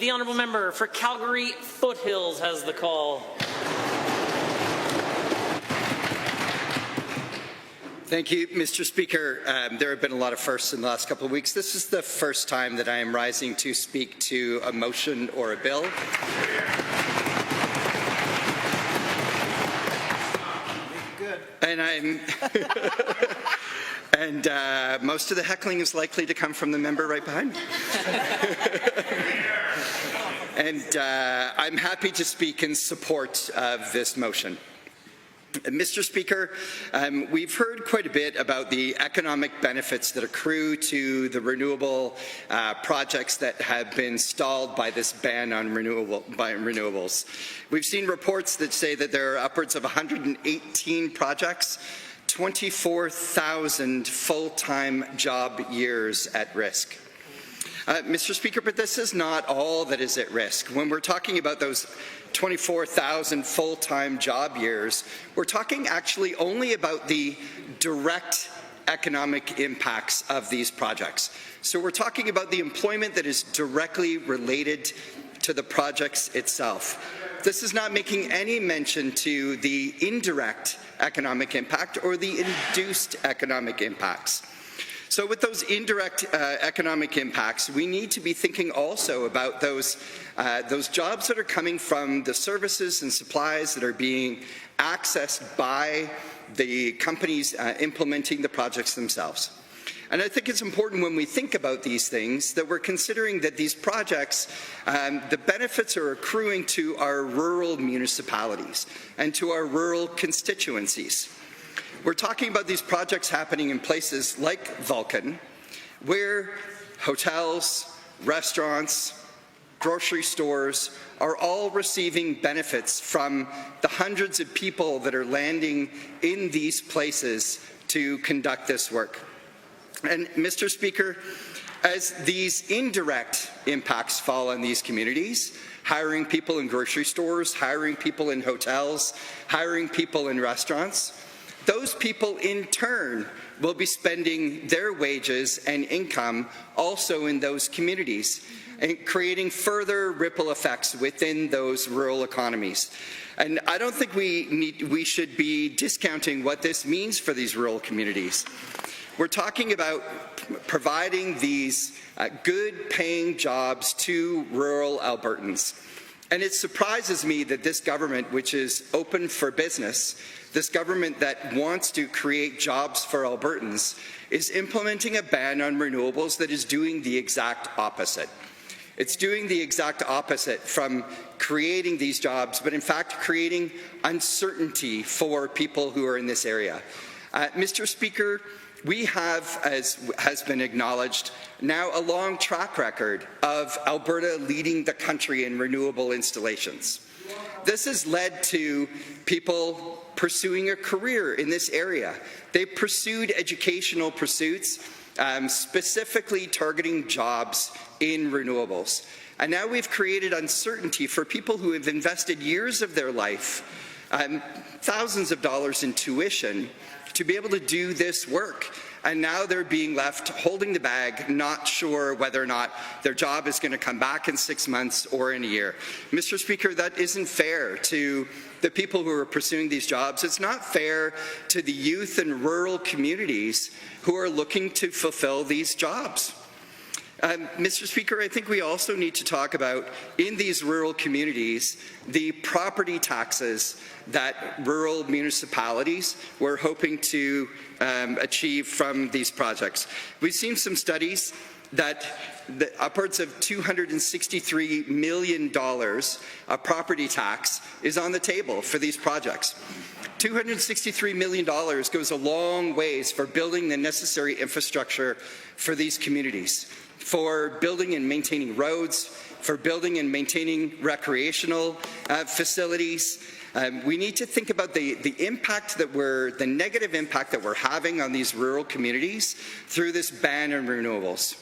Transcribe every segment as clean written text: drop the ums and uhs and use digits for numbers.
The honourable member for Calgary Foothills has the call. Thank you, Mr. Speaker. There have been a lot of firsts in the last couple of weeks. This is the first time that I am rising to speak to a motion or a bill. And and most of the heckling is likely to come from the member right behind me. And I'm happy to speak in support of this motion. Mr. Speaker, we've heard quite a bit about the economic benefits that accrue to the renewable projects that have been stalled by this ban on renewables. We've seen reports that say that there are upwards of 118 projects, 24,000 full-time job years at risk. Mr. Speaker, but this is not all that is at risk. When we're talking about those 24,000 full-time job years, we're talking actually only about the direct economic impacts of these projects. So we're talking about the employment that is directly related to the projects itself. This is not making any mention to the indirect economic impact or the induced economic impacts. So with those indirect economic impacts, we need to be thinking also about those jobs that are coming from the services and supplies that are being accessed by the companies implementing the projects themselves. And I think it's important when we think about these things that we're considering that these projects, the benefits are accruing to our rural municipalities and to our rural constituencies. We're talking about these projects happening in places like Vulcan, where hotels, restaurants, grocery stores are all receiving benefits from the hundreds of people that are landing in these places to conduct this work. And Mr. Speaker, as these indirect impacts fall on these communities, hiring people in grocery stores, hiring people in hotels, hiring people in restaurants, those people in turn will be spending their wages and income also in those communities and creating further ripple effects within those rural economies. And I don't think we should be discounting what this means for these rural communities. We're talking about providing these good paying jobs to rural Albertans. And it surprises me that this government, which is open for business, this government that wants to create jobs for Albertans, is implementing a ban on renewables that is doing the exact opposite. It's doing the exact opposite from creating these jobs, but in fact creating uncertainty for people who are in this area. Mr. Speaker, we have, as has been acknowledged, now a long track record of Alberta leading the country in renewable installations. This has led to people pursuing a career in this area. They pursued educational pursuits, specifically targeting jobs in renewables. And now we've created uncertainty for people who have invested years of their life, thousands of dollars in tuition, to be able to do this work. And now they're being left holding the bag, not sure whether or not their job is going to come back in 6 months or in a year. Mr. Speaker, that isn't fair to the people who are pursuing these jobs. It's not fair to the youth in rural communities who are looking to fulfill these jobs. Mr. Speaker, I think we also need to talk about, in these rural communities, the property taxes that rural municipalities were hoping to achieve from these projects. We've seen some studies that upwards of $263 million of property tax is on the table for these projects. $263 million goes a long ways for building the necessary infrastructure for these communities, for building and maintaining roads, for building and maintaining recreational facilities. We need to think about the negative impact that we're having on these rural communities through this ban on renewables.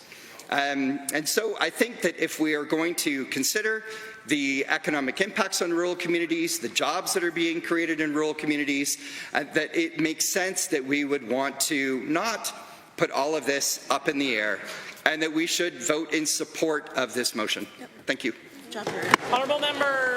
And so I think that if we are going to consider the economic impacts on rural communities, the jobs that are being created in rural communities, that it makes sense that we would want to not put all of this up in the air, and that we should vote in support of this motion. Thank you. Job. Honourable member